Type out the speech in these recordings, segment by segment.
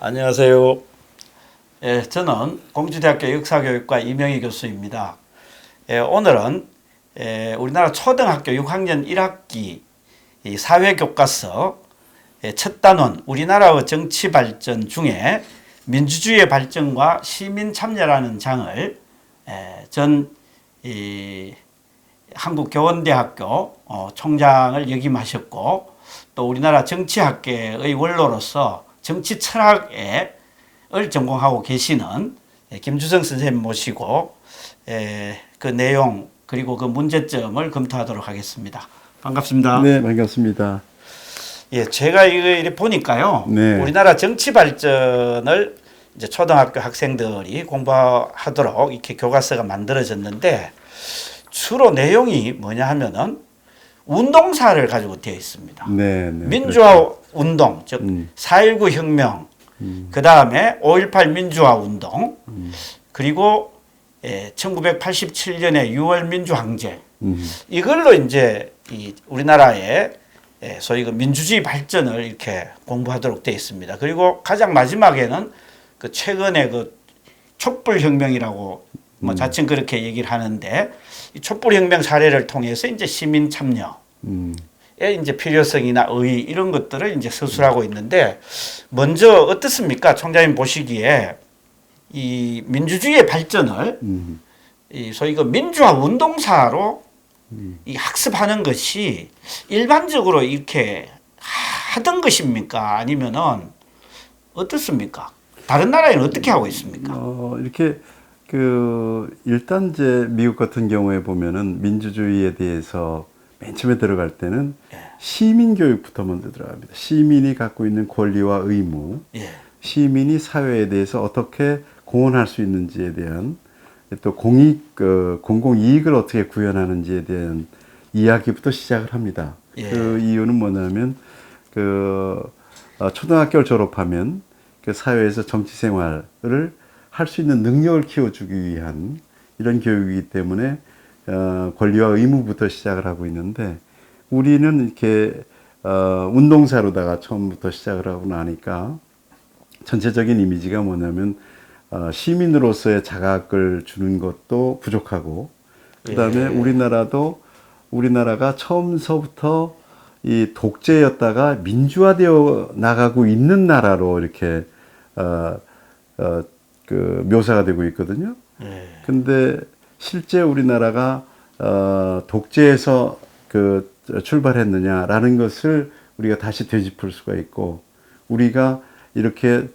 안녕하세요. 예, 저는 공주대학교 역사교육과 이명희 교수입니다. 오늘은 우리나라 초등학교 6학년 1학기 이 사회교과서 첫 단원 우리나라의 정치 발전 중에 민주주의의 발전과 시민 참여라는 장을 전 한국교원대학교 총장을 역임하셨고 또 우리나라 정치학계의 원로로서 정치 철학을 전공하고 계시는 김주성 선생님 모시고 그 내용 그리고 그 문제점을 검토하도록 하겠습니다. 반갑습니다. 네, 반갑습니다. 예, 제가 이거 보니까요. 네. 우리나라 정치 발전을 이제 초등학교 학생들이 공부하도록 이렇게 교과서가 만들어졌는데 주로 내용이 뭐냐 하면은 운동사를 가지고 되어 있습니다. 네, 민주화 그렇죠. 운동, 즉 4.19 혁명, 그 다음에 5.18 민주화 운동, 그리고 1987년에 6월 민주항쟁, 이걸로 이제 우리나라의 소위 그 민주주의 발전을 이렇게 공부하도록 되어 있습니다. 그리고 가장 마지막에는 그 최근에 그 촛불혁명이라고 뭐 자칭 그렇게 얘기를 하는데 이 촛불혁명 사례를 통해서 이제 시민 참여의 이제 필요성이나 의의 이런 것들을 이제 서술하고 있는데 먼저 어떻습니까? 총장님 보시기에 이 민주주의의 발전을 이 소위 그 민주화 운동사로 이 학습하는 것이 일반적으로 이렇게 하던 것입니까? 아니면은 어떻습니까? 다른 나라에는 어떻게 하고 있습니까? 이렇게 일단 이제 미국 같은 경우에 보면은 민주주의에 대해서 맨 처음에 들어갈 때는 시민 교육부터 먼저 들어갑니다. 시민이 갖고 있는 권리와 의무, 시민이 사회에 대해서 어떻게 공헌할 수 있는지에 대한 또 공공 이익을 어떻게 구현하는지에 대한 이야기부터 시작을 합니다. 그 이유는 뭐냐면 초등학교를 졸업하면 그 사회에서 정치 생활을 할 수 있는 능력을 키워주기 위한 이런 교육이기 때문에 권리와 의무부터 시작을 하고 있는데 우리는 이렇게 운동사로다가 처음부터 시작을 하고 나니까 전체적인 이미지가 뭐냐면 시민으로서의 자각을 주는 것도 부족하고 그다음에 우리나라가 처음서부터 이 독재였다가 민주화되어 나가고 있는 나라로 이렇게 묘사가 되고 있거든요. 근데 실제 우리나라가 독재에서 출발했느냐라는 것을 우리가 다시 되짚을 수가 있고 우리가 이렇게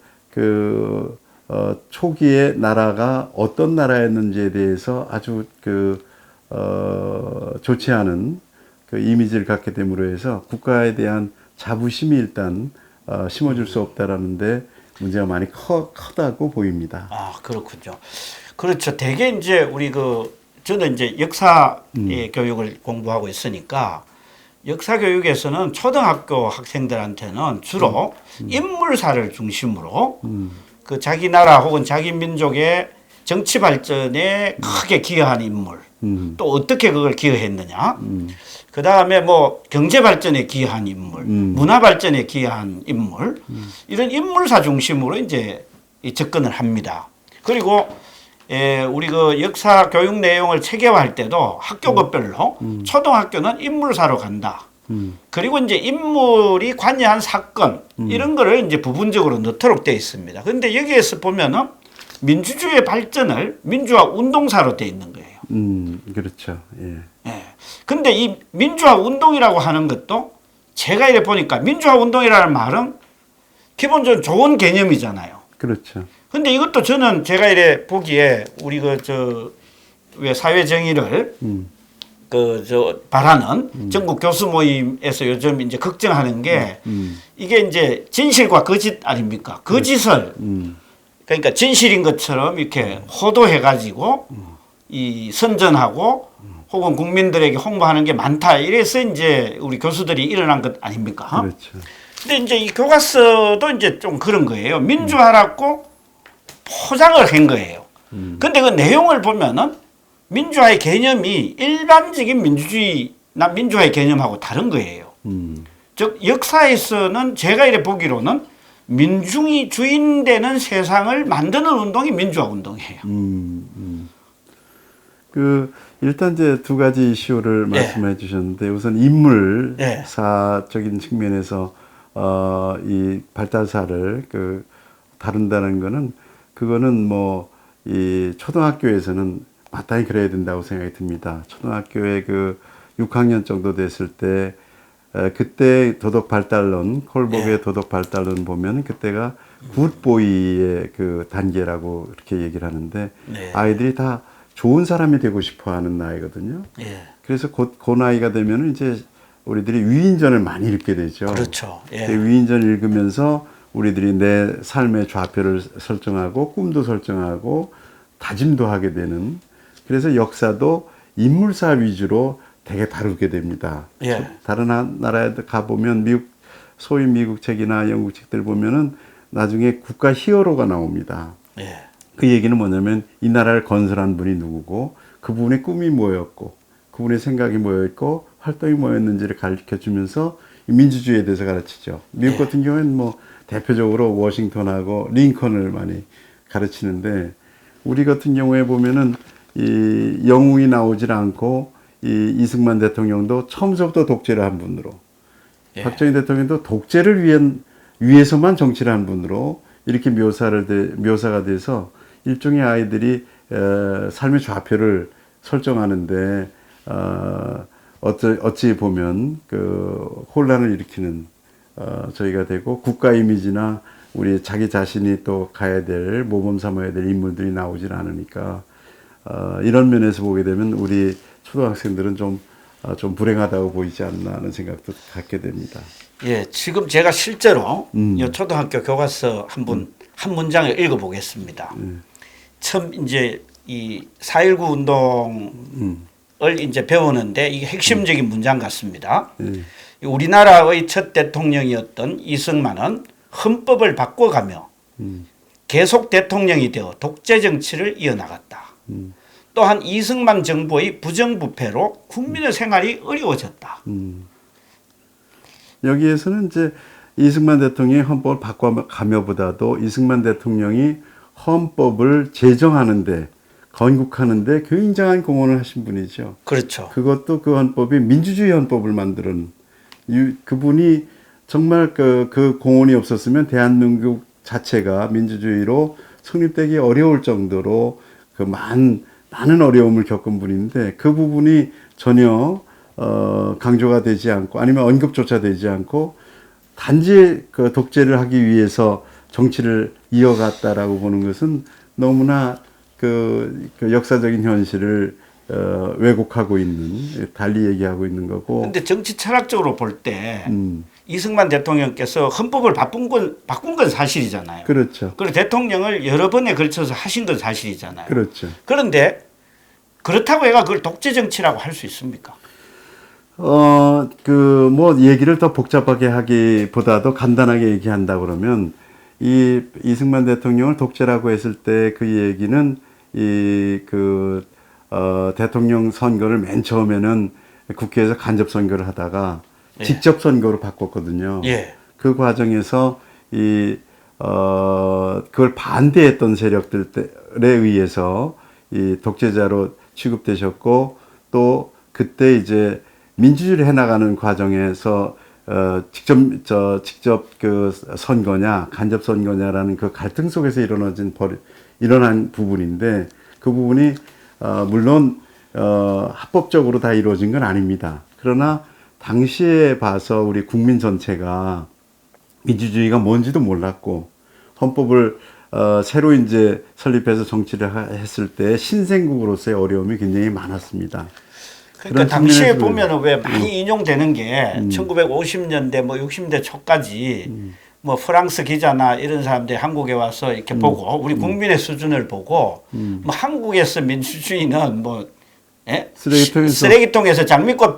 초기에 나라가 어떤 나라였는지에 대해서 아주 좋지 않은 이미지를 갖게 됨으로 해서 국가에 대한 자부심이 일단 심어줄 수 없다라는데 문제가 많이 크다고 보입니다. 아, 그렇군요. 그렇죠. 대개 이제 저는 이제 역사 교육을 공부하고 있으니까 역사 교육에서는 초등학교 학생들한테는 주로 인물사를 중심으로 그 자기 나라 혹은 자기 민족의 정치 발전에 크게 기여한 인물, 또 어떻게 그걸 기여했느냐, 그 다음에 뭐 경제 발전에 기여한 인물, 문화 발전에 기여한 인물, 이런 인물사 중심으로 이제 접근을 합니다. 그리고 우리 그 역사 교육 내용을 체계화할 때도 학교급별로 초등학교는 인물사로 간다. 그리고 이제 인물이 관여한 사건 이런 거를 이제 부분적으로 넣도록 되어 있습니다. 그런데 여기에서 보면은 민주주의의 발전을 민주화 운동사로 되어 있는 거예요. 그렇죠. 예. 근데 이 민주화 운동이라고 하는 것도 제가 이래 보니까 민주화 운동이라는 말은 기본적으로 좋은 개념이잖아요. 그렇죠. 근데 이것도 저는 제가 이래 보기에 우리 왜 사회 정의를 바라는 전국 교수 모임에서 요즘 이제 걱정하는 게 이게 이제 진실과 거짓 아닙니까? 거짓을 그러니까 진실인 것처럼 이렇게 호도해 가지고 이 선전하고 혹은 국민들에게 홍보하는 게 많다. 이래서 이제 우리 교수들이 일어난 것 아닙니까? 그렇죠. 근데 이제 이 교과서도 이제 좀 그런 거예요. 민주화라고 포장을 한 거예요. 근데 그 내용을 보면은 민주화의 개념이 일반적인 민주주의나 민주화의 개념하고 다른 거예요. 즉 역사에서는 제가 이래 보기로는 민중이 주인 되는 세상을 만드는 운동이 민주화 운동이에요. 그 일단 이제 두 가지 이슈를 네. 말씀해 주셨는데 우선 네. 인물사적인 측면에서 이 발달사를 그 다룬다는 거는 그거는 뭐 이 초등학교에서는 마땅히 그래야 된다고 생각이 듭니다. 초등학교에 그 6학년 정도 됐을 때 그때 도덕 발달론 콜복의 네. 도덕 발달론 보면 그때가 굿보이의 그 단계라고 이렇게 얘기를 하는데 네. 아이들이 다 좋은 사람이 되고 싶어 하는 나이거든요. 예. 그래서 곧 그 나이가 되면 이제 우리들이 위인전을 많이 읽게 되죠. 그렇죠. 예. 그 위인전 읽으면서 우리들이 내 삶의 좌표를 설정하고 꿈도 설정하고 다짐도 하게 되는 그래서 역사도 인물사 위주로 되게 다루게 됩니다. 예. 다른 나라에 가보면 소위 미국 책이나 영국 책들 보면은 나중에 국가 히어로가 나옵니다. 예. 그 얘기는 뭐냐면 이 나라를 건설한 분이 누구고 그분의 꿈이 뭐였고 그분의 생각이 뭐였고 활동이 뭐였는지를 가르쳐 주면서 민주주의에 대해서 가르치죠. 미국 네. 같은 경우에는 뭐 대표적으로 워싱턴하고 링컨을 많이 가르치는데 우리 같은 경우에 보면은 이 영웅이 나오질 않고 이 이승만 대통령도 처음부터 독재를 한 분으로 예. 박정희 대통령도 독재를 위해서만 정치를 한 분으로 이렇게 묘사가 돼서 일종의 아이들이 삶의 좌표를 설정하는데 어찌 보면 그 혼란을 일으키는 저희가 되고 국가 이미지나 우리 자기 자신이 또 가야 될 모범 삼아야 될 인물들이 나오질 않으니까 이런 면에서 보게 되면 우리 초등학생들은 좀 불행하다고 보이지 않나 하는 생각도 갖게 됩니다. 예, 지금 제가 실제로 이 초등학교 교과서 한 문장을 읽어보겠습니다. 처음 이제 이 4.19 운동을 이제 배우는데 이게 핵심적인 문장 같습니다. 우리나라의 첫 대통령이었던 이승만은 헌법을 바꿔가며 계속 대통령이 되어 독재 정치를 이어나갔다. 또한 이승만 정부의 부정부패로 국민의 생활이 어려워졌다. 여기에서는 이제 이승만 대통령이 헌법을 바꿔가며보다도 이승만 대통령이 헌법을 제정하는데 건국하는데 굉장한 공헌을 하신 분이죠. 그렇죠. 그것도 그 헌법이 민주주의 헌법을 만드는 그분이 정말 그 공헌이 없었으면 대한민국 자체가 민주주의로 성립되기 어려울 정도로 그 많은 어려움을 겪은 분인데 그 부분이 전혀 강조가 되지 않고 아니면 언급조차 되지 않고 단지 그 독재를 하기 위해서 정치를 이어갔다라고 보는 것은 너무나 그 역사적인 현실을 왜곡하고 있는 달리 얘기하고 있는 거고. 근데 정치 철학적으로 볼 때 이승만 대통령께서 헌법을 바꾼 건 사실이잖아요. 그렇죠. 그리고 대통령을 여러 번에 걸쳐서 하신 건 사실이잖아요. 그렇죠. 그런데 그렇다고 해가 그걸 독재 정치라고 할 수 있습니까? 뭐 얘기를 더 복잡하게 하기보다도 간단하게 얘기한다 그러면 이 이승만 대통령을 독재라고 했을 때 그 얘기는 대통령 선거를 맨 처음에는 국회에서 간접 선거를 하다가 예. 직접 선거로 바꿨거든요. 예. 그 과정에서 그걸 반대했던 세력들에 의해서 이 독재자로 취급되셨고 또 그때 이제 민주주의를 해나가는 과정에서 직접 그 선거냐 간접 선거냐라는 그 갈등 속에서 일어난 부분인데 그 부분이 물론 합법적으로 다 이루어진 건 아닙니다. 그러나 당시에 봐서 우리 국민 전체가 민주주의가 뭔지도 몰랐고 헌법을 새로 이제 설립해서 정치를 했을 때 신생국으로서의 어려움이 굉장히 많았습니다. 그러니까 당시에 보면은 왜 많이 인용되는 게 1950년대 뭐 60대 초까지 뭐 프랑스 기자나 이런 사람들이 한국에 와서 이렇게 보고 우리 국민의 수준을 보고 뭐 한국에서 민주주의는 뭐 예? 쓰레기통에서 장미꽃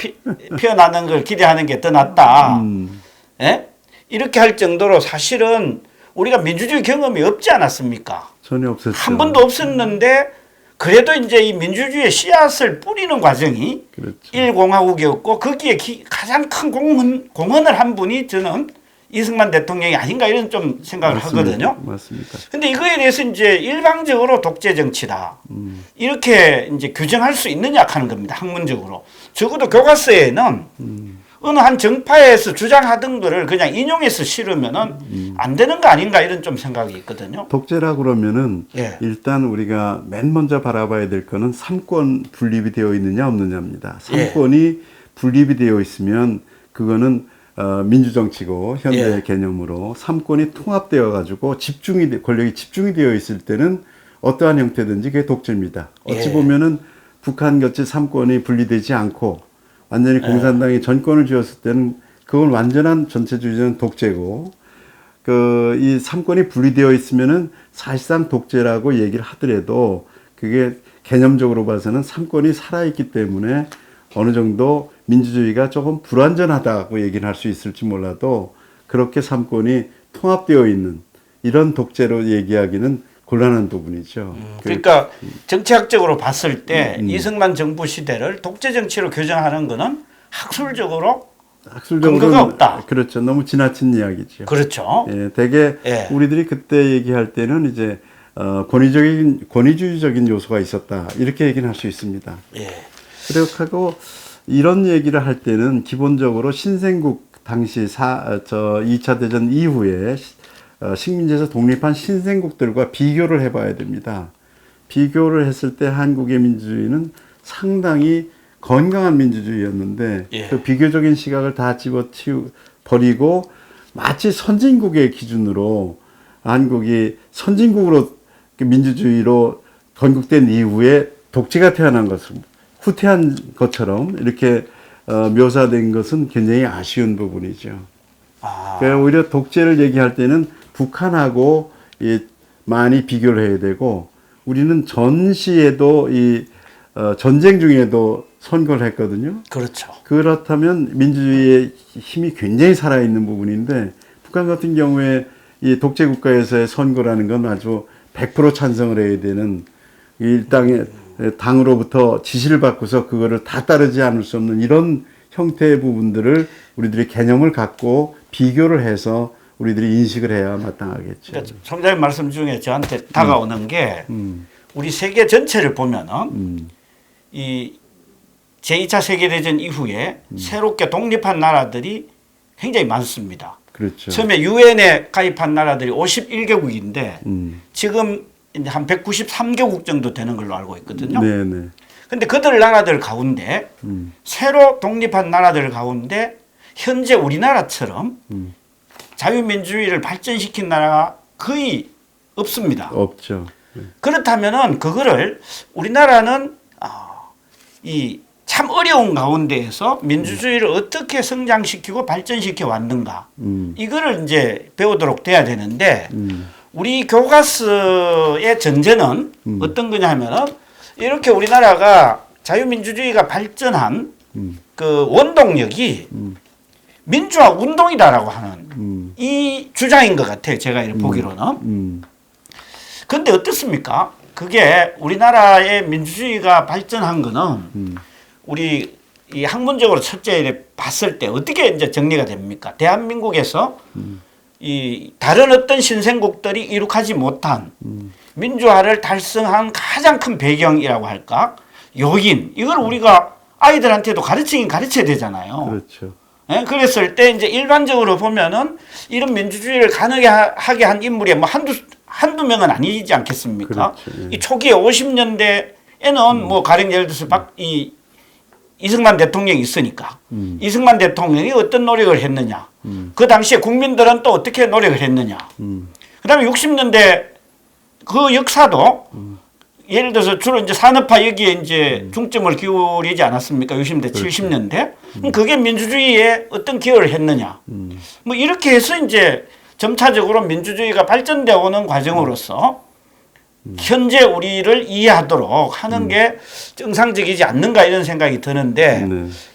피어나는 걸 기대하는 게 더 낫다. 예? 이렇게 할 정도로 사실은 우리가 민주주의 경험이 없지 않았습니까? 전혀 없었죠. 한 번도 없었는데 그래도 이제 이 민주주의의 씨앗을 뿌리는 과정이 그렇죠. 1공화국이었고 거기에 가장 큰 공헌을 한 분이 저는 이승만 대통령이 아닌가 이런 좀 생각을 맞습니다. 하거든요. 맞습니다. 근데 이거에 대해서 이제 일방적으로 독재 정치다. 이렇게 이제 규정할 수 있느냐 하는 겁니다. 학문적으로. 적어도 교과서에는 어느 한 정파에서 주장하던 거를 그냥 인용해서 실으면은 안 되는 거 아닌가 이런 좀 생각이 있거든요. 독재라 그러면은 예. 일단 우리가 맨 먼저 바라봐야 될 거는 삼권 분립이 되어 있느냐 없느냐입니다. 삼권이 분립이 되어 있으면 그거는 민주정치고 현대의 개념으로 삼권이 통합되어 가지고 권력이 집중이 되어 있을 때는 어떠한 형태든지 그게 독재입니다. 어찌 보면은 북한같이 삼권이 분리되지 않고 완전히 공산당이 전권을 쥐었을 때는 그건 완전한 전체주의적인 독재고 이 삼권이 분리되어 있으면은 사실상 독재라고 얘기를 하더라도 그게 개념적으로 봐서는 삼권이 살아있기 때문에 어느 정도 민주주의가 조금 불완전하다고 얘기를 할 수 있을지 몰라도 그렇게 삼권이 통합되어 있는 이런 독재로 얘기하기는 곤란한 부분이죠. 그러니까 정치학적으로 봤을 때 이승만 정부 시대를 독재 정치로 규정하는 거는 학술적으로 근거가 없다. 그렇죠. 너무 지나친 이야기죠. 그렇죠. 예, 되게 우리들이 그때 얘기할 때는 이제 권위주의적인 요소가 있었다 이렇게 얘기는 할 수 있습니다. 그렇고 이런 얘기를 할 때는 기본적으로 신생국 당시 2차 대전 이후에 식민지에서 독립한 신생국들과 비교를 해봐야 됩니다. 비교를 했을 때 한국의 민주주의는 상당히 건강한 민주주의였는데 그 비교적인 시각을 다 버리고 마치 선진국의 기준으로 한국이 선진국으로 민주주의로 건국된 이후에 독재가 태어난 것을 후퇴한 것처럼 이렇게 묘사된 것은 굉장히 아쉬운 부분이죠. 그러니까 오히려 독재를 얘기할 때는 북한하고 많이 비교를 해야 되고 우리는 전시에도 전쟁 중에도 선거를 했거든요. 그렇죠. 그렇다면 민주주의의 힘이 굉장히 살아있는 부분인데 북한 같은 경우에 이 독재 국가에서의 선거라는 건 아주 100% 찬성을 해야 되는 일당의 당으로부터 지시를 받고서 그거를 다 따르지 않을 수 없는 이런 형태의 부분들을 우리들이 개념을 갖고 비교를 해서 우리들이 인식을 해야 마땅하겠죠. 그러니까 총장님 말씀 중에 저한테 다가오는 게 우리 세계 전체를 보면은 이 제2차 세계대전 이후에 새롭게 독립한 나라들이 굉장히 많습니다. 그렇죠. 처음에 유엔에 가입한 나라들이 51개국인데 지금 이제 한 193개국 정도 되는 걸로 알고 있거든요. 네네. 근데 그들 나라들 가운데 새로 독립한 나라들 가운데 현재 우리나라처럼 자유민주주의를 발전시킨 나라가 거의 없습니다. 없죠. 네. 그렇다면은 그거를 우리나라는 이 참 어려운 가운데에서 민주주의를 어떻게 성장시키고 발전시켜 왔는가 이거를 이제 배우도록 돼야 되는데 우리 교과서의 전제는 어떤 거냐 하면은 이렇게 우리나라가 자유민주주의가 발전한 그 원동력이 민주화 운동이다라고 하는 이 주장인 것 같아요. 제가 이렇게 보기로는. 그런데 어떻습니까? 그게 우리나라의 민주주의가 발전한 거는 우리 이 학문적으로 첫째 이렇게 봤을 때 어떻게 이제 정리가 됩니까? 대한민국에서 이 다른 어떤 신생국들이 이룩하지 못한 민주화를 달성한 가장 큰 배경이라고 할까? 요인. 이걸 우리가 아이들한테도 가르치긴 가르쳐야 되잖아요. 그렇죠. 예? 그랬을 때 이제 일반적으로 보면은 이런 민주주의를 가능하게 한 인물이 뭐 한두 명은 아니지 않겠습니까? 그렇죠. 예. 이 초기에 50년대에는 뭐 가령 예를 들어서 이승만 대통령이 있으니까 이승만 대통령이 어떤 노력을 했느냐. 그 당시에 국민들은 또 어떻게 노력을 했느냐. 그다음에 60년대 그 역사도 예를 들어서 주로 이제 산업화 여기에 이제 중점을 기울이지 않았습니까? 60년대, 그렇죠. 70년대. 그게 민주주의에 어떤 기여를 했느냐. 뭐 이렇게 해서 이제 점차적으로 민주주의가 발전되어 오는 과정으로서 현재 우리를 이해하도록 하는 게 정상적이지 않는가 이런 생각이 드는데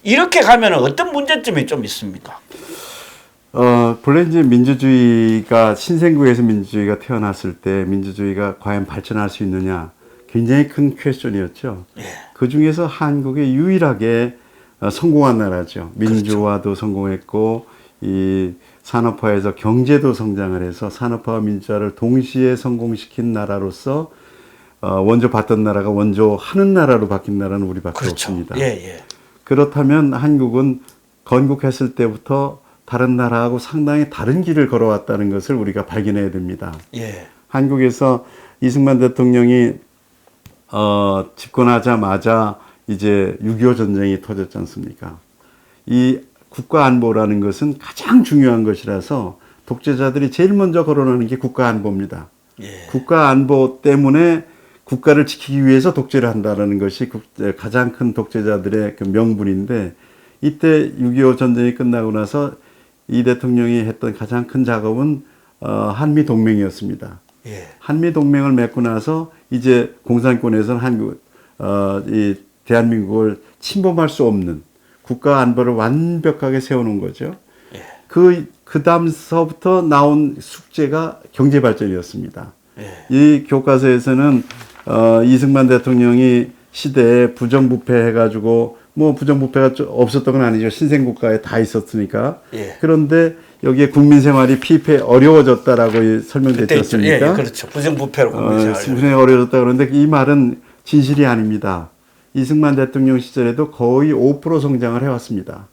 이렇게 가면 어떤 문제점이 좀 있습니까? 본래 이제 민주주의가 신생국에서 민주주의가 태어났을 때 민주주의가 과연 발전할 수 있느냐 굉장히 큰 퀘스천이었죠. 그 중에서 한국이 유일하게 성공한 나라죠. 민주화도 성공했고 이 산업화에서 경제도 성장을 해서 산업화와 민주화를 동시에 성공시킨 나라로서 원조 받던 나라가 원조 하는 나라로 바뀐 나라는 우리밖에 그렇죠. 없습니다. 예, 예. 그렇다면 한국은 건국했을 때부터 다른 나라하고 상당히 다른 길을 걸어왔다는 것을 우리가 발견해야 됩니다. 예. 한국에서 이승만 대통령이 집권하자마자 이제 6.25 전쟁이 터졌지 않습니까? 이 국가 안보라는 것은 가장 중요한 것이라서 독재자들이 제일 먼저 거론하는 게 국가 안보입니다. 예. 국가 안보 때문에 국가를 지키기 위해서 독재를 한다는 것이 가장 큰 독재자들의 그 명분인데, 이때 6.25 전쟁이 끝나고 나서 이 대통령이 했던 가장 큰 작업은 한미 동맹이었습니다. 예. 한미 동맹을 맺고 나서 이제 공산권에서는 이 대한민국을 침범할 수 없는 국가 안보를 완벽하게 세워놓은 거죠. 예. 그 다음서부터 나온 숙제가 경제 발전이었습니다. 예. 이 교과서에서는 이승만 대통령이 시대에 부정부패 해가지고, 뭐 부정부패가 없었던 건 아니죠. 신생국가에 다 있었으니까. 예. 그런데 여기에 국민 생활이 피폐 어려워졌다라고 설명됐지 않습니까? 예, 예, 그렇죠. 부정부패로 부정이 어려워졌다 그러는데 이 말은 진실이 아닙니다. 이승만 대통령 시절에도 거의 5% 성장을 해왔습니다.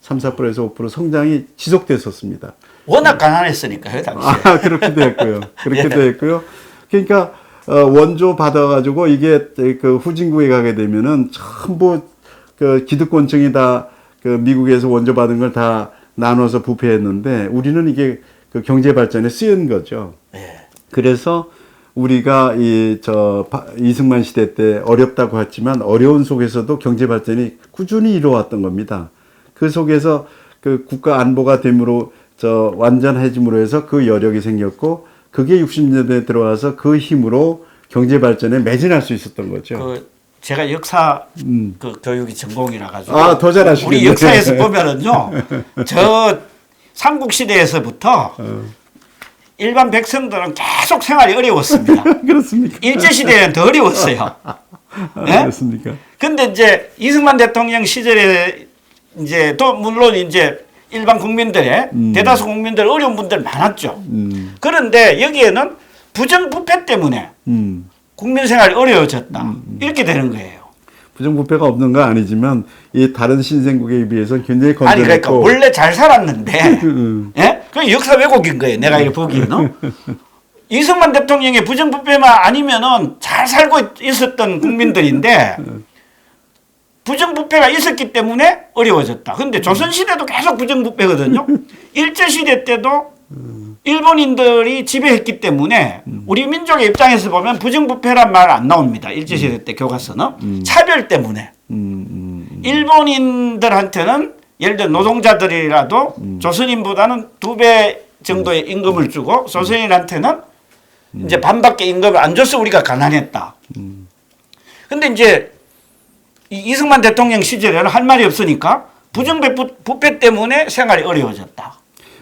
3, 4%에서 5% 성장이 지속됐었습니다. 워낙 가난했으니까요, 당시에. 그렇게 됐고요. 그렇게 예. 됐고요. 그러니까 원조 받아가지고 이게 그 후진국에 가게 되면은 전부 그 기득권층이 다 그 미국에서 원조 받은 걸 다 나눠서 부패했는데, 우리는 이게 그 경제 발전에 쓰인 거죠. 예. 그래서 우리가 이승만 시대 때 어렵다고 했지만 어려운 속에서도 경제 발전이 꾸준히 이루어왔던 겁니다. 그 속에서 그 국가 안보가 됨으로 완전해짐으로 해서 그 여력이 생겼고, 그게 60년대에 들어와서 그 힘으로 경제 발전에 매진할 수 있었던 거죠. 제가 역사 그 교육이 전공이라 가지고 더 잘하시겠네요. 우리 역사에서 보면은요, 저 삼국 시대에서부터 일반 백성들은 계속 생활이 어려웠습니다. 그렇습니까? 일제 시대는 더 어려웠어요. 네? 그렇습니까? 근데 이제 이승만 대통령 시절에 이제 또 물론 이제 일반 국민들의 대다수 국민들 어려운 분들 많았죠. 그런데 여기에는 부정부패 때문에 국민 생활이 어려워졌다. 이렇게 되는 거예요. 부정부패가 없는 건 아니지만 이 다른 신생국에 비해서는 굉장히 건전했고. 아니 그러니까 원래 잘 살았는데, 예? 그 역사 왜곡인 거예요. 내가 이렇게 보기에는. 이승만 대통령의 부정부패만 아니면은 잘 살고 있었던 국민들인데 부정부패가 있었기 때문에 어려워졌다. 근데 조선시대도 계속 부정부패거든요. 일제시대 때도 일본인들이 지배했기 때문에 우리 민족의 입장에서 보면 부정부패란 말 안 나옵니다. 일제시대 때 교과서는. 차별 때문에. 일본인들한테는 예를 들어 노동자들이라도 조선인보다는 2배 정도의 임금을 주고 조선인한테는 이제 반밖에 임금을 안 줘서 우리가 가난했다. 근데 이제 이승만 대통령 시절에는 할 말이 없으니까 부정부패 때문에 생활이 어려워졌다.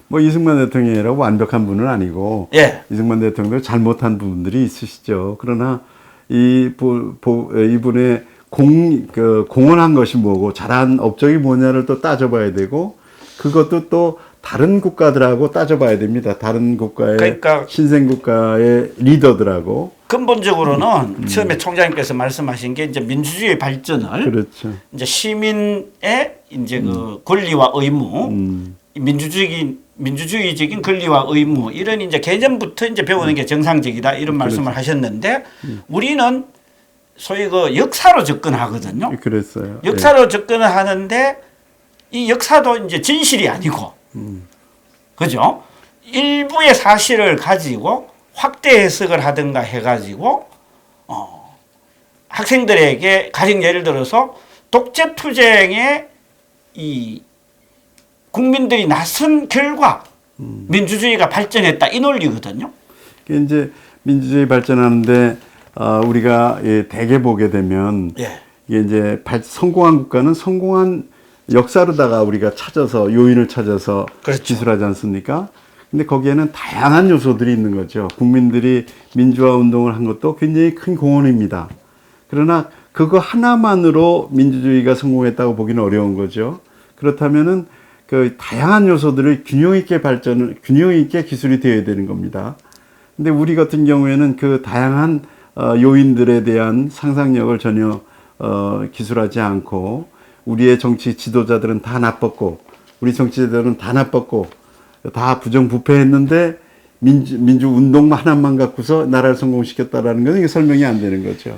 뭐 이승만 대통령이라고 완벽한 분은 아니고, 예. 이승만 대통령도 잘못한 부분들이 있으시죠. 그러나 이분의 공헌한 것이 뭐고 잘한 업적이 뭐냐를 또 따져봐야 되고, 그것도 또 다른 국가들하고 따져봐야 됩니다. 다른 국가의 그러니까 신생국가의 리더들하고. 근본적으로는 처음에 총장님께서 말씀하신 게 이제 민주주의 발전을 그렇죠. 이제 시민의 이제 그 권리와 의무, 민주주의적인 권리와 의무 이런 이제 개념부터 이제 배우는 게 정상적이다 이런 말씀을 하셨는데 우리는 소위 그 역사로 접근하거든요. 그랬어요. 역사로 접근을 하는데 이 역사도 이제 진실이 아니고, 그죠? 일부의 사실을 가지고 확대 해석을 하든가 해가지고 학생들에게 가령 예를 들어서 독재 투쟁에 이 국민들이 나선 결과 민주주의가 발전했다 이 논리거든요. 이제 민주주의 발전하는데 우리가 대개 보게 되면 예. 이게 이제 성공한 국가는 성공한 역사로다가 우리가 찾아서 요인을 찾아서 그렇죠. 기술하지 않습니까? 근데 거기에는 다양한 요소들이 있는 거죠. 국민들이 민주화 운동을 한 것도 굉장히 큰 공헌입니다. 그러나 그거 하나만으로 민주주의가 성공했다고 보기는 어려운 거죠. 그렇다면은 그 다양한 요소들을 균형 있게 기술이 되어야 되는 겁니다. 근데 우리 같은 경우에는 그 다양한 요인들에 대한 상상력을 전혀 기술하지 않고 우리의 정치 지도자들은 다 나빴고 우리 정치자들은 다 나빴고 다 부정부패했는데 민주 운동만 하나만 갖고서 나라를 성공시켰다라는 것은 이게 설명이 안 되는 거죠.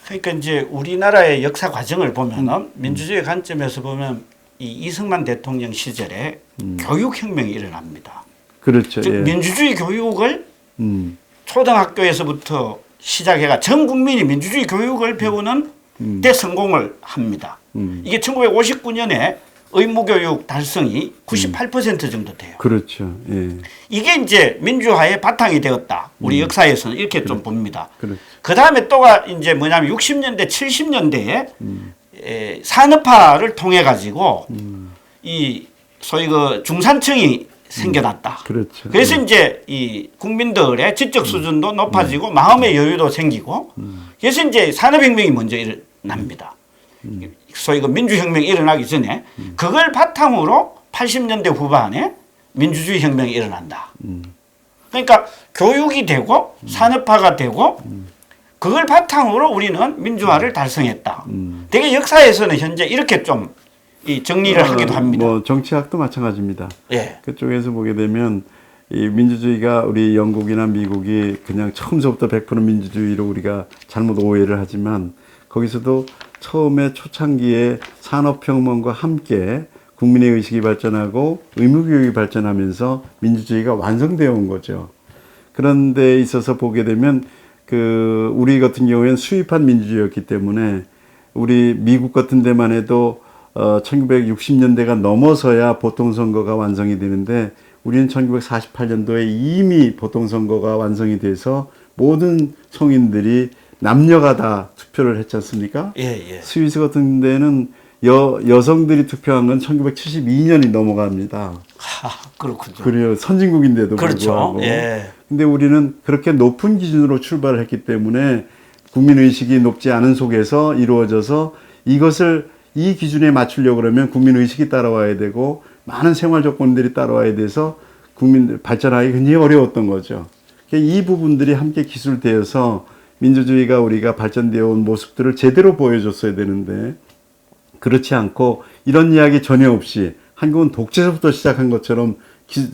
그러니까 이제 우리나라의 역사 과정을 보면은 민주주의 관점에서 보면 이 이승만 대통령 시절에 교육혁명이 일어납니다. 그렇죠. 즉 예. 민주주의 교육을 음, 초등학교에서부터 시작해가 전 국민이 민주주의 교육을 배우는 데 성공을 합니다. 이게 1959년에 의무교육 달성이 98% 정도 돼요. 그렇죠. 예. 이게 이제 민주화의 바탕이 되었다. 우리 역사에서는 이렇게 좀 봅니다. 그렇죠. 그 다음에 또가 이제 뭐냐면 60년대, 70년대에 산업화를 통해 가지고 이 소위 그 중산층이 생겨났다. 그렇죠. 그래서 이제 이 국민들의 지적 수준도 높아지고 마음의 여유도 생기고 그래서 이제 산업혁명이 먼저 일어납니다. 소위 그 민주혁명이 일어나기 전에 그걸 바탕으로 80년대 후반에 민주주의 혁명이 일어난다. 그러니까 교육이 되고 산업화가 되고 그걸 바탕으로 우리는 민주화를 달성했다. 되게 역사에서는 현재 이렇게 좀 이 정리를 하기도 합니다. 뭐 정치학도 마찬가지입니다. 예. 그쪽에서 보게 되면 이 민주주의가 우리 영국이나 미국이 그냥 처음부터 100% 민주주의로 우리가 잘못 오해를 하지만 거기서도 처음에 초창기에 산업혁명과 함께 국민의 의식이 발전하고 의무교육이 발전하면서 민주주의가 완성되어 온 거죠. 그런 데 있어서 보게 되면 그 우리 같은 경우에는 수입한 민주주의였기 때문에 우리 미국 같은 데만 해도 1960년대가 넘어서야 보통선거가 완성이 되는데 우리는 1948년도에 이미 보통선거가 완성이 돼서 모든 성인들이 남녀가 다 투표를 했지 않습니까? 예, 예. 스위스 같은 데는 여성들이 투표한 건 1972년이 넘어갑니다. 그렇군요. 그래요. 선진국인데도 그렇죠. 불구하고. 예. 근데 우리는 그렇게 높은 기준으로 출발을 했기 때문에 국민의식이 높지 않은 속에서 이루어져서 이 기준에 맞추려고 그러면 국민의식이 따라와야 되고 많은 생활 조건들이 따라와야 돼서 국민들 발전하기 굉장히 어려웠던 거죠. 이 부분들이 함께 기술되어서 민주주의가 우리가 발전되어 온 모습들을 제대로 보여줬어야 되는데 그렇지 않고 이런 이야기 전혀 없이 한국은 독재서부터 시작한 것처럼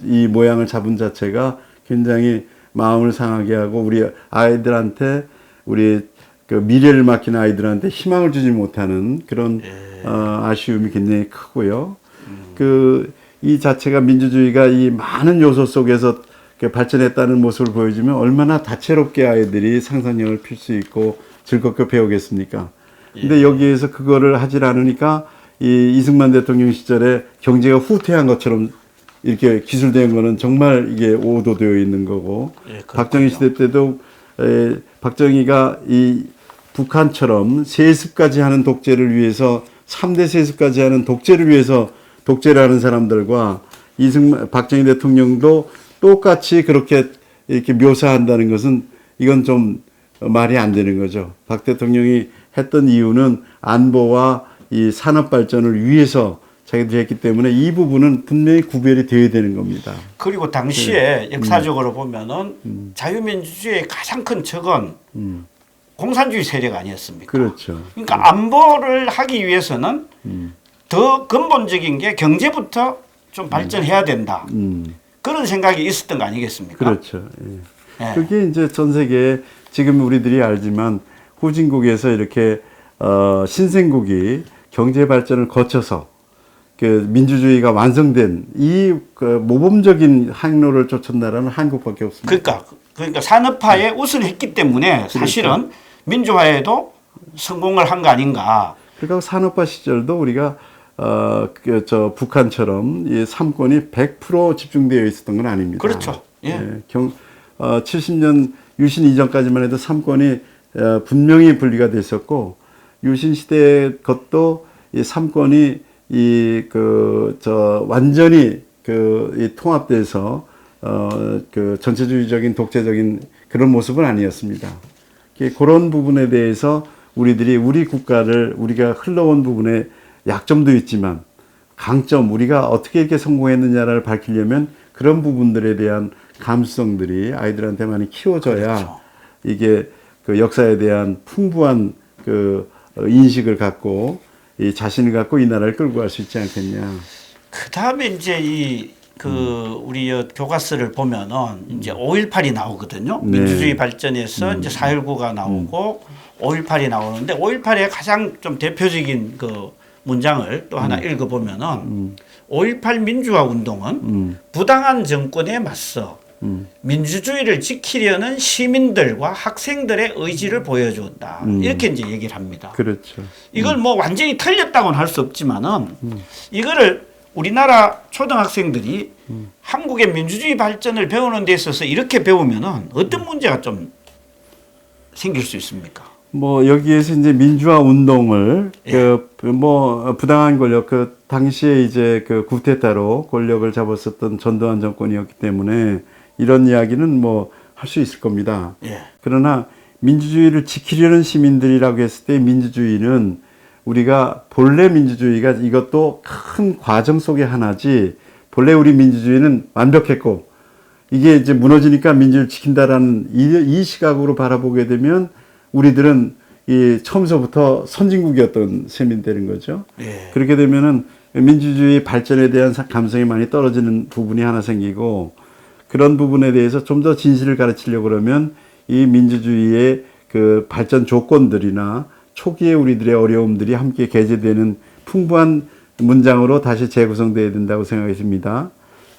이 모양을 잡은 자체가 굉장히 마음을 상하게 하고 우리 아이들한테 우리 그 미래를 맡기는 아이들한테 희망을 주지 못하는 그런 아쉬움이 굉장히 크고요. 이 자체가 민주주의가 이 많은 요소 속에서 발전했다는 모습을 보여주면 얼마나 다채롭게 아이들이 상상력을 필 수 있고 즐겁게 배우겠습니까? 근데 여기에서 그거를 하질 않으니까 이 이승만 대통령 시절에 경제가 후퇴한 것처럼 이렇게 기술된 거는 정말 이게 오도되어 있는 거고 박정희 시대 때도 박정희가 이 북한처럼 세습까지 하는 독재를 위해서 3대 세습까지 하는 독재를 위해서 독재를 하는 사람들과 박정희 대통령도 똑같이 그렇게 이렇게 묘사한다는 것은 이건 좀 말이 안 되는 거죠. 박 대통령이 했던 이유는 안보와 이 산업 발전을 위해서 자기들이 했기 때문에 이 부분은 분명히 구별이 되어야 되는 겁니다. 그리고 당시에 역사적으로 보면은 자유민주주의의 가장 큰 적은 공산주의 세력 아니었습니까? 그렇죠. 그러니까 안보를 하기 위해서는 더 근본적인 게 경제부터 좀 발전해야 된다. 그런 생각이 있었던 거 아니겠습니까? 그렇죠. 예. 예. 그게 이제 전 세계에 지금 우리들이 알지만 후진국에서 이렇게 신생국이 경제 발전을 거쳐서 그 민주주의가 완성된 그 모범적인 항로를 쫓은 나라는 한국밖에 없습니다. 그러니까 산업화에 우선했기 때문에 사실은 민주화에도 성공을 한 거 아닌가. 그러니까 산업화 시절도 우리가 북한처럼 이 삼권이 100% 집중되어 있었던 건 아닙니다. 그렇죠. 예. 70년 유신 이전까지만 해도 삼권이 분명히 분리가 됐었고 유신 시대 것도 이 삼권이 완전히 이 통합돼서 그 전체주의적인 독재적인 그런 모습은 아니었습니다. 그런 부분에 대해서 우리 국가를 우리가 흘러온 부분에 약점도 있지만 강점, 우리가 어떻게 이렇게 성공했느냐를 밝히려면 그런 부분들에 대한 감수성들이 아이들한테 많이 키워져야 그렇죠. 이게 그 역사에 대한 풍부한 그 인식을 갖고 이 자신을 갖고 이 나라를 끌고 갈 수 있지 않겠냐. 그 다음에 이제 우리 교과서를 보면은 이제 5.18이 나오거든요. 네. 민주주의 발전에서 이제 4.19가 나오고 5.18이 나오는데 5.18의 가장 좀 대표적인 그 문장을 또 하나 읽어보면은 5.18 민주화 운동은 부당한 정권에 맞서 민주주의를 지키려는 시민들과 학생들의 의지를 보여주었다. 이렇게 이제 얘기를 합니다. 그렇죠. 이걸 뭐 완전히 틀렸다고는 할 수 없지만은 이거를 우리나라 초등학생들이 한국의 민주주의 발전을 배우는 데 있어서 이렇게 배우면은 어떤 문제가 좀 생길 수 있습니까? 뭐 여기에서 이제 민주화 운동을 예. 뭐 부당한 권력 그 당시에 이제 그 쿠데타로 권력을 잡았었던 전두환 정권이었기 때문에 이런 이야기는 뭐 할 수 있을 겁니다. 예. 그러나 민주주의를 지키려는 시민들이라고 했을 때 민주주의는 우리가 본래 민주주의가 이것도 큰 과정 속의 하나지 본래 우리 민주주의는 완벽했고 이게 이제 무너지니까 민주주의를 지킨다라는 이 시각으로 바라보게 되면 우리들은 이 처음서부터 선진국이었던 셈이 되는 거죠. 예. 그렇게 되면은 민주주의 발전에 대한 감성이 많이 떨어지는 부분이 하나 생기고 그런 부분에 대해서 좀 더 진실을 가르치려고 그러면 이 민주주의의 그 발전 조건들이나 초기에 우리들의 어려움들이 함께 게재되는 풍부한 문장으로 다시 재구성되어야 된다고 생각이 듭니다.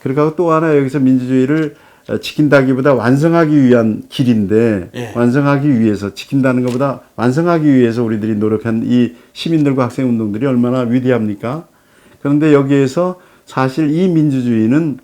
그리고 또 하나 여기서 민주주의를 지킨다기보다 완성하기 위한 길인데 예. 완성하기 위해서 지킨다는 것보다 완성하기 위해서 우리들이 노력한 이 시민들과 학생 운동들이 얼마나 위대합니까? 그런데 여기에서 사실 이 민주주의는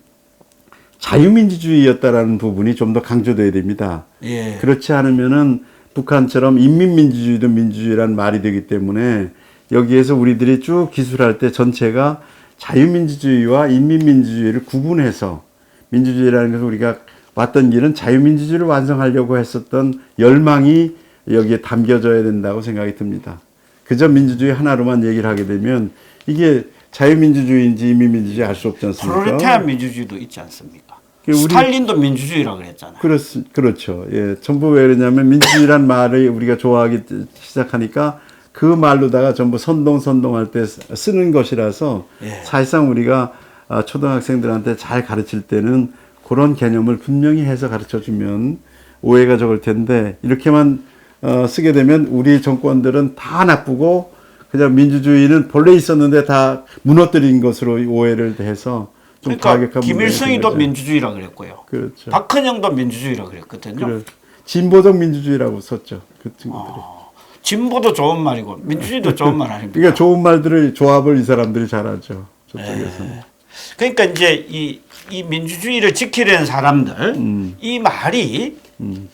자유민주주의였다라는 부분이 좀 더 강조돼야 됩니다. 예. 그렇지 않으면은 북한처럼 인민민주주의도 민주주의라는 말이 되기 때문에 여기에서 우리들이 쭉 기술할 때 전체가 자유민주주의와 인민민주주의를 구분해서 민주주의라는 것은 우리가 왔던 길은 자유민주주의를 완성하려고 했었던 열망이 여기에 담겨져야 된다고 생각이 듭니다. 그저 민주주의 하나로만 얘기를 하게 되면 이게 자유민주주의인지 인민민주주의 알 수 없지 않습니까? 프롤레타리안 민주주의도 있지 않습니까? 우리- 스탈린도 민주주의라고 그랬잖아요. 그렇죠. 예. 전부 왜 그러냐면 민주주의란 말을 우리가 좋아하기 시작하니까 그 말로다가 전부 선동할 때 쓰는 것이라서 예. 사실상 우리가 초등학생들한테 잘 가르칠 때는 그런 개념을 분명히 해서 가르쳐 주면 오해가 적을 텐데 이렇게만 쓰게 되면 우리 정권들은 다 나쁘고 그냥 민주주의는 본래 있었는데 다 무너뜨린 것으로 오해를 해서 좀 그러니까 가격한 김일성이도 거죠. 민주주의라고 그랬고요. 그렇죠. 박헌영도 민주주의라고 그랬거든요. 그래. 진보적 민주주의라고 썼죠. 그 친구들이. 진보도 좋은 말이고 민주주의도 좋은 말 아닙니까? 그러니까 좋은 말들을 조합을 이 사람들이 잘하죠. 저쪽에서는. 그러니까 이제 이 민주주의를 지키려는 사람들 이 말이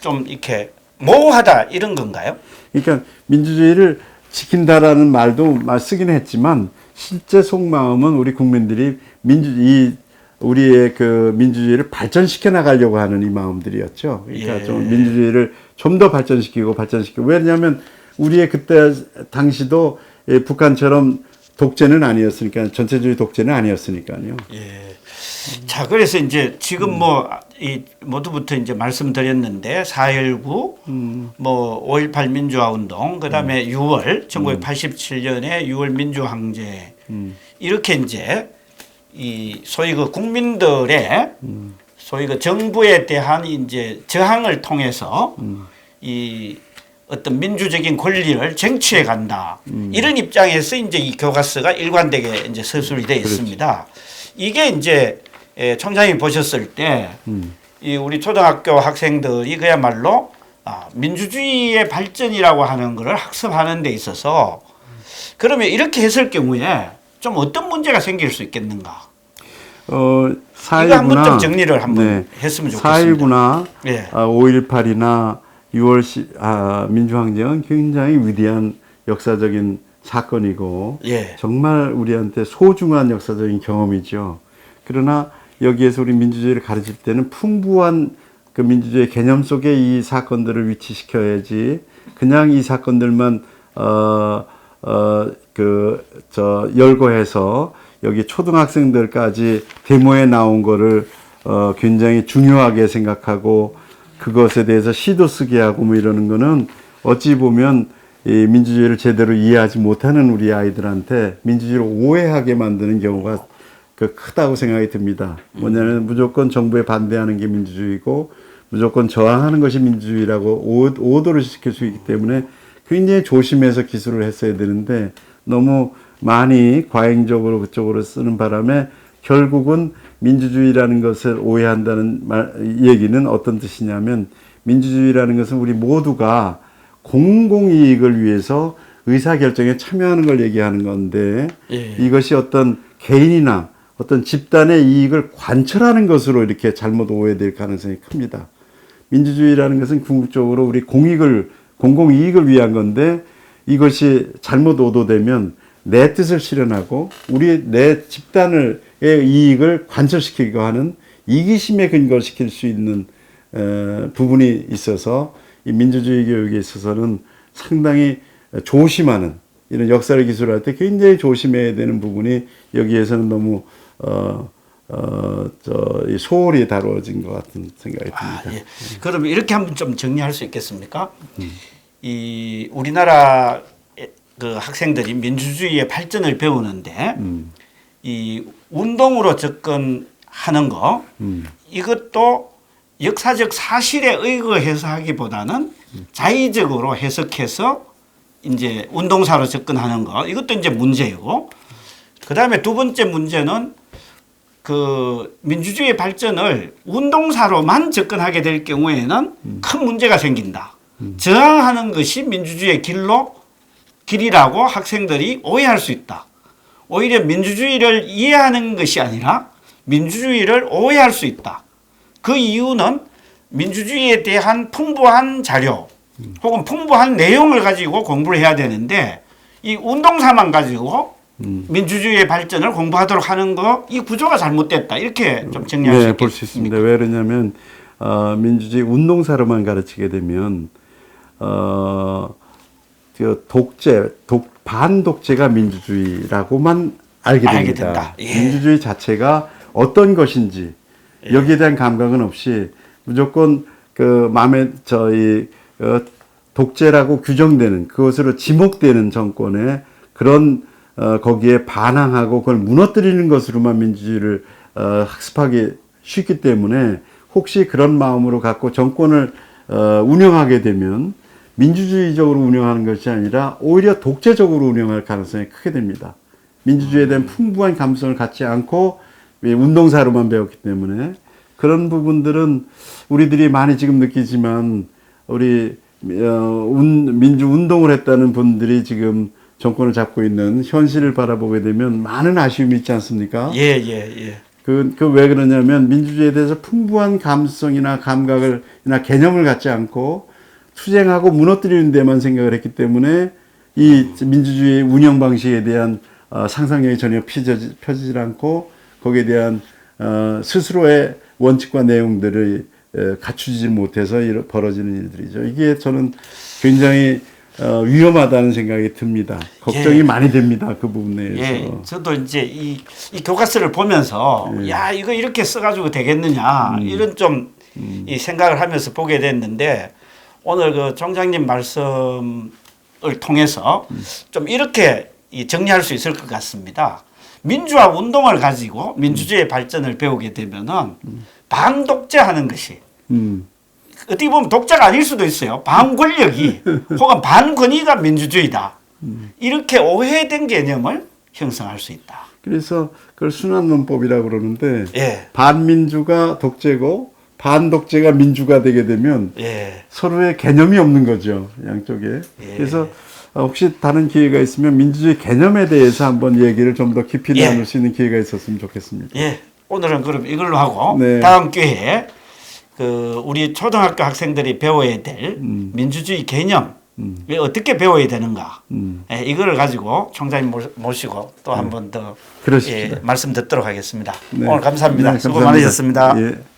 좀 이렇게 모호하다 이런 건가요? 그러니까 민주주의를 지킨다라는 말도 쓰긴 했지만 실제 속마음은 우리 국민들이 우리의 그 민주주의를 발전시켜 나가려고 하는 이 마음들이었죠. 그러니까 예. 좀 민주주의를 좀 더 발전시키고. 왜냐하면 우리의 그때 당시도 북한처럼 독재는 아니었으니까 전체주의 독재는 아니었으니까요. 예. 자, 그래서 이제 지금 뭐 이 모두부터 이제 말씀드렸는데 4.19, 뭐 5.18 민주화 운동, 그다음에 6월 1987년에 6월 민주화 항쟁 이렇게 이제 이 소위 그 국민들의 소위 그 정부에 대한 이제 저항을 통해서 이 어떤 민주적인 권리를 쟁취해 간다. 이런 입장에서 이제 이 교과서가 일관되게 이제 서술이 되어 있습니다. 이게 이제 총장님이 보셨을 때 이 우리 초등학교 학생들이 그야말로 민주주의의 발전이라고 하는 것을 학습하는 데 있어서 그러면 이렇게 했을 경우에 좀 어떤 문제가 생길 수 있겠는가? 4.19나 이거 한번 좀 정리를 한번 했으면 좋겠습니다. 4.19나 예. 5.18이나 6월 민주항쟁은 굉장히 위대한 역사적인 사건이고 예. 정말 우리한테 소중한 역사적인 경험이죠. 그러나 여기에서 우리 민주주의를 가르칠 때는 풍부한 그 민주주의 개념 속에 이 사건들을 위치시켜야지 그냥 이 사건들만 열거해서 여기 초등학생들까지 데모에 나온 거를 굉장히 중요하게 생각하고 그것에 대해서 시도 쓰게 하고 뭐 이러는 거는 어찌 보면 이 민주주의를 제대로 이해하지 못하는 우리 아이들한테 민주주의를 오해하게 만드는 경우가 크다고 생각이 듭니다. 뭐냐면 무조건 정부에 반대하는 게 민주주의고 무조건 저항하는 것이 민주주의라고 오도를 시킬 수 있기 때문에 굉장히 조심해서 기술을 했어야 되는데 너무 많이 과잉적으로 그쪽으로 쓰는 바람에 결국은 민주주의라는 것을 오해한다는 얘기는 어떤 뜻이냐면 민주주의라는 것은 우리 모두가 공공이익을 위해서 의사결정에 참여하는 걸 얘기하는 건데 예. 이것이 어떤 개인이나 어떤 집단의 이익을 관철하는 것으로 이렇게 잘못 오해될 가능성이 큽니다. 민주주의라는 것은 궁극적으로 우리 공공이익을 위한 건데 이것이 잘못 오도되면 내 뜻을 실현하고 내 집단의 이익을 관철시키고 하는 이기심에 근거시킬 수 있는 부분이 있어서 이 민주주의 교육에 있어서는 상당히 조심하는 이런 역사를 기술할 때 굉장히 조심해야 되는 부분이 여기에서는 너무 소홀히 다루어진 것 같은 생각이 듭니다. 예. 그럼 이렇게 한번 좀 정리할 수 있겠습니까? 이 우리나라 그 학생들이 민주주의의 발전을 배우는데 이 운동으로 접근하는 거 이것도 역사적 사실에 의거해서 하기보다는 자의적으로 해석해서 이제 운동사로 접근하는 거 이것도 이제 문제이고 그다음에 두 번째 문제는 그 민주주의 발전을 운동사로만 접근하게 될 경우에는 큰 문제가 생긴다. 저항하는 것이 민주주의의 길이라고 학생들이 오해할 수 있다. 오히려 민주주의를 이해하는 것이 아니라 민주주의를 오해할 수 있다. 그 이유는 민주주의에 대한 풍부한 자료 혹은 풍부한 내용을 가지고 공부를 해야 되는데 이 운동사만 가지고 민주주의의 발전을 공부하도록 하는 거 이 구조가 잘못됐다. 이렇게 좀 정리할 수 볼 수 있습니다. 왜 그러냐면 민주주의 운동사로만 가르치게 되면 반독재가 민주주의라고만 알게 됩니다. 예. 민주주의 자체가 어떤 것인지 여기에 대한 감각은 없이 무조건 독재라고 규정되는 그것으로 지목되는 정권의 그런 거기에 반항하고 그걸 무너뜨리는 것으로만 민주주의를 학습하기 쉽기 때문에 혹시 그런 마음으로 갖고 정권을 운영하게 되면 민주주의적으로 운영하는 것이 아니라 오히려 독재적으로 운영할 가능성이 크게 됩니다. 민주주의에 대한 풍부한 감성을 갖지 않고 운동사로만 배웠기 때문에 그런 부분들은 우리들이 많이 지금 느끼지만 우리 민주운동을 했다는 분들이 지금 정권을 잡고 있는 현실을 바라보게 되면 많은 아쉬움이 있지 않습니까? 예. 왜 그러냐면 민주주의에 대해서 풍부한 감성이나 감각이나 개념을 갖지 않고 투쟁하고 무너뜨리는 데만 생각을 했기 때문에 이 민주주의 운영 방식에 대한 상상력이 전혀 펴지질 않고 거기에 대한 스스로의 원칙과 내용들을 갖추지 못해서 벌어지는 일들이죠. 이게 저는 굉장히 위험하다는 생각이 듭니다. 걱정이 많이 됩니다. 그 부분에 대해서. 예, 저도 이제 이 교과서를 보면서 야 이거 이렇게 써가지고 되겠느냐 이런 좀 이 생각을 하면서 보게 됐는데 오늘 그 총장님 말씀을 통해서 좀 이렇게 정리할 수 있을 것 같습니다. 민주화 운동을 가지고 민주주의의 발전을 배우게 되면은 반독재하는 것이 어떻게 보면 독재가 아닐 수도 있어요. 반권력이 혹은 반권위가 민주주의다. 이렇게 오해된 개념을 형성할 수 있다. 그래서 그걸 순환론법이라고 그러는데 예. 반민주가 독재고 반독재가 민주가 되게 되면 서로의 개념이 없는 거죠. 양쪽에. 그래서 혹시 다른 기회가 있으면 민주주의 개념에 대해서 한번 얘기를 좀 더 깊이 나눌 수 있는 기회가 있었으면 좋겠습니다. 예. 오늘은 그럼 이걸로 하고 네. 다음 기회에 우리 초등학교 학생들이 배워야 될 민주주의 개념 왜 어떻게 배워야 되는가 이거를 가지고 총장님 모시고 또 한 번 더 그러십시다. 말씀 듣도록 하겠습니다. 네. 오늘 감사합니다. 네, 수고 감사합니다. 많으셨습니다. 예.